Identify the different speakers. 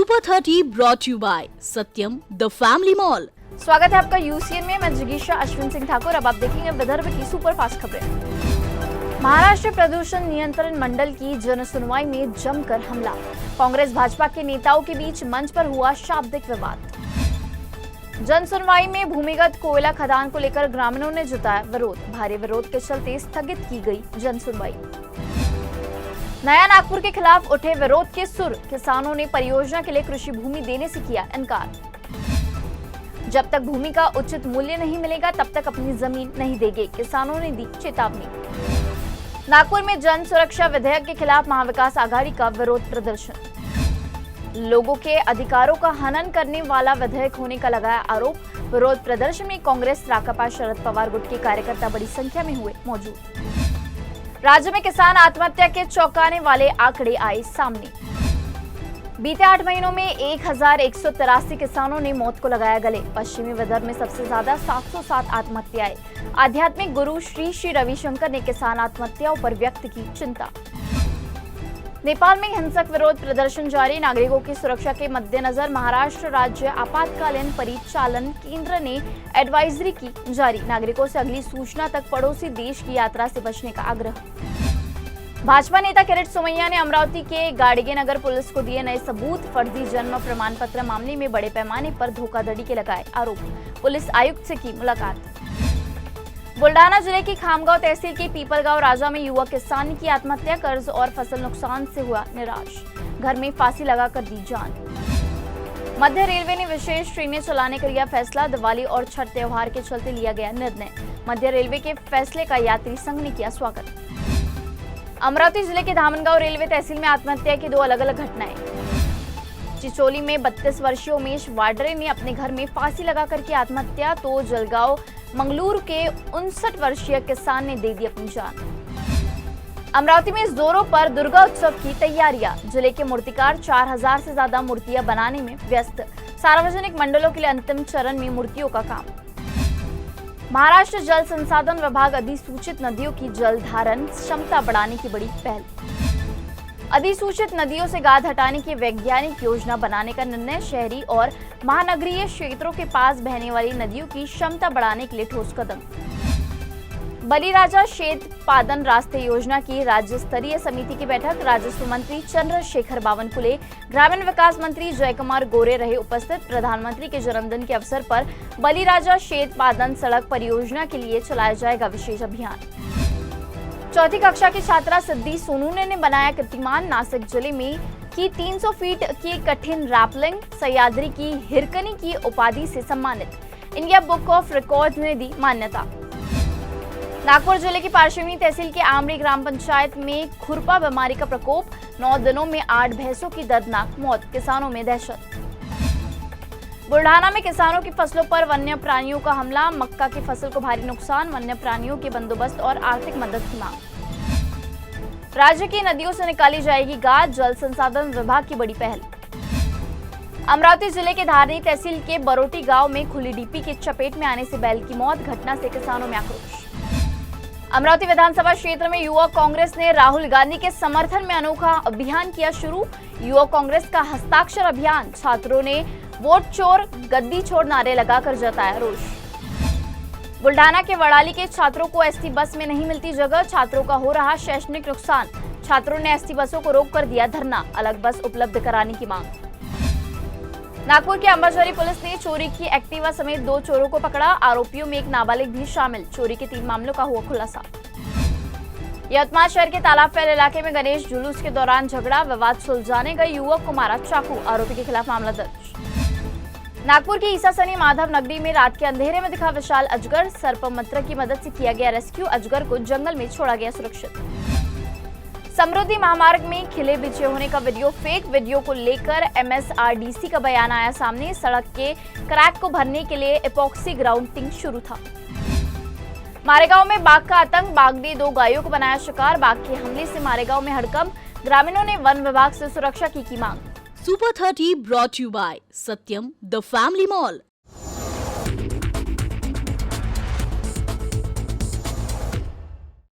Speaker 1: Super 30 brought you by Satyam the family mall.
Speaker 2: स्वागत है आपका यूसीएन में। मैं जिगीशा अश्विन सिंह ठाकुर। अब आप देखेंगे विदर्भ की सुपर फास्ट खबरें। महाराष्ट्र प्रदूषण नियंत्रण मंडल की जनसुनवाई में जमकर हमला। कांग्रेस भाजपा के नेताओं के बीच मंच पर हुआ शाब्दिक विवाद। जनसुनवाई में भूमिगत कोयला खदान को लेकर ग्रामीणों ने जताया विरोध। भारी विरोध के चलते स्थगित की गई जनसुनवाई। नया नागपुर के खिलाफ उठे विरोध के सुर। किसानों ने परियोजना के लिए कृषि भूमि देने से किया इनकार। जब तक भूमि का उचित मूल्य नहीं मिलेगा तब तक अपनी जमीन नहीं देंगे, किसानों ने दी चेतावनी। नागपुर में जन सुरक्षा विधेयक के खिलाफ महाविकास आघाड़ी का विरोध प्रदर्शन। लोगों के अधिकारों का हनन करने वाला विधेयक होने का लगाया आरोप। विरोध प्रदर्शन में कांग्रेस, राकापा, शरद पवार गुट के कार्यकर्ता बड़ी संख्या में हुए मौजूद। राज्य में किसान आत्महत्या के चौंकाने वाले आंकड़े आए सामने। बीते 8 महीनों में 1183 किसानों ने मौत को लगाया गले। पश्चिमी विदर्भ में सबसे ज्यादा 707 आत्महत्याएं। आध्यात्मिक गुरु श्री श्री रविशंकर ने किसान आत्महत्याओं पर व्यक्त की चिंता। नेपाल में हिंसक विरोध प्रदर्शन जारी। नागरिकों की सुरक्षा के मद्देनजर महाराष्ट्र राज्य आपातकालीन परिचालन केंद्र ने एडवाइजरी की जारी। नागरिकों से अगली सूचना तक पड़ोसी देश की यात्रा से बचने का आग्रह। भाजपा नेता किरीट सोमैया ने अमरावती के गाड़गे नगर पुलिस को दिए नए सबूत। फर्जी जन्म प्रमाण पत्र मामले में बड़े पैमाने पर धोखाधड़ी के लगाए आरोप। पुलिस आयुक्त से की मुलाकात। बुल्डाना जिले की खामगांव तहसील के पीपलगांव राजा में युवक किसान की आत्महत्या। कर्ज और फसल नुकसान से हुआ निराश, घर में फांसी लगाकर दी जान। मध्य रेलवे ने विशेष ट्रेनें चलाने का लिया फैसला। दिवाली और छठ त्योहार के चलते लिया गया निर्णय। मध्य रेलवे के फैसले का यात्री संघ ने किया स्वागत। अमरावती जिले के धामनगांव रेलवे तहसील में आत्महत्या की 2 अलग अलग घटनाएं। चिचोली में 32 वर्षीय उमेश वाडरे ने अपने घर में फांसी लगाकर की आत्महत्या, तो जलगांव मंगलूर के 59 वर्षीय किसान ने दे दी अपनी जान। अमरावती में जोरों पर दुर्गा उत्सव की तैयारियां। जिले के मूर्तिकार 4000 से ज्यादा मूर्तियां बनाने में व्यस्त। सार्वजनिक मंडलों के लिए अंतिम चरण में मूर्तियों का काम। महाराष्ट्र जल संसाधन विभाग अधिसूचित नदियों की जल धारण क्षमता बढ़ाने की बड़ी पहल। अधिसूचित नदियों से गाद हटाने की वैज्ञानिक योजना बनाने का निर्णय। शहरी और महानगरीय क्षेत्रों के पास बहने वाली नदियों की क्षमता बढ़ाने के लिए ठोस कदम। बलिराजा शेतपादन रास्ते योजना की राज्य स्तरीय समिति की बैठक। राजस्व मंत्री चंद्रशेखर बावनकुले, ग्रामीण विकास मंत्री जयकुमार गोरे रहे उपस्थित। प्रधानमंत्री के जन्मदिन के अवसर पर बलिराजा शेतपादन सड़क परियोजना के लिए चलाया जाएगा विशेष अभियान। चौथी कक्षा की छात्रा सिद्धि सोनू ने बनाया कीर्तिमान। नासिक जिले में की 300 फीट की कठिन रैपलिंग। सह्याद्री की हिरकनी की उपाधि से सम्मानित। इंडिया बुक ऑफ रिकॉर्ड ने दी मान्यता। नागपुर जिले की पार्श्वनी तहसील के आमरी ग्राम पंचायत में खुरपा बीमारी का प्रकोप। 9 दिनों में 8 भैंसों की दर्दनाक मौत, किसानों में दहशत। बुल्ढाना में किसानों की फसलों पर वन्य प्राणियों का हमला। मक्का की फसल को भारी नुकसान। वन्य प्राणियों के बंदोबस्त और आर्थिक मदद की मांग। राज्य की नदियों से निकाली जाएगी गाद। जल संसाधन विभाग की बड़ी पहल। अमरावती जिले के धारनी तहसील के बरोटी गांव में खुली डीपी के चपेट में आने से बैल की मौत। घटना से किसानों में आक्रोश। अमरावती विधानसभा क्षेत्र में युवक कांग्रेस ने राहुल गांधी के समर्थन में अनोखा अभियान किया शुरू। युवक कांग्रेस का हस्ताक्षर अभियान। छात्रों ने वोट चोर गद्दी छोड़ नारे लगाकर जताया रोष। बुल्ढाना के वड़ाली के छात्रों को एसटी बस में नहीं मिलती जगह। छात्रों का हो रहा शैक्षणिक नुकसान। छात्रों ने एसटी बसों को रोक कर दिया धरना। अलग बस उपलब्ध कराने की मांग। नागपुर के अंबाझरी पुलिस ने चोरी की एक्टिवा समेत 2 चोरों को पकड़ा। आरोपियों में एक नाबालिग भी शामिल। चोरी के 3 मामलों का हुआ खुलासा। यवतमाल शहर के तालाबफैल इलाके में गणेश जुलूस के दौरान झगड़ा। विवाद सुलझाने गए युवक को मारा चाकू। आरोपी के खिलाफ मामला दर्ज। नागपुर की ईसासनी माधव नगरी में रात के अंधेरे में दिखा विशाल अजगर। सर्पमित्र की मदद से किया गया रेस्क्यू। अजगर को जंगल में छोड़ा गया सुरक्षित। समृद्धि महामार्ग में खिले बिछे होने का वीडियो फेक। वीडियो को लेकर MSRDC का बयान आया सामने। सड़क के क्रैक को भरने के लिए एपॉक्सी ग्राउंडिंग शुरू था। मारेगांव में बाघ का आतंक। बाघ ने 2 गायों को बनाया शिकार। बाघ के हमले से मारेगांव में हड़कंप। ग्रामीणों ने वन विभाग से सुरक्षा की मांग।
Speaker 1: Super 30 brought you by Satyam the family mall.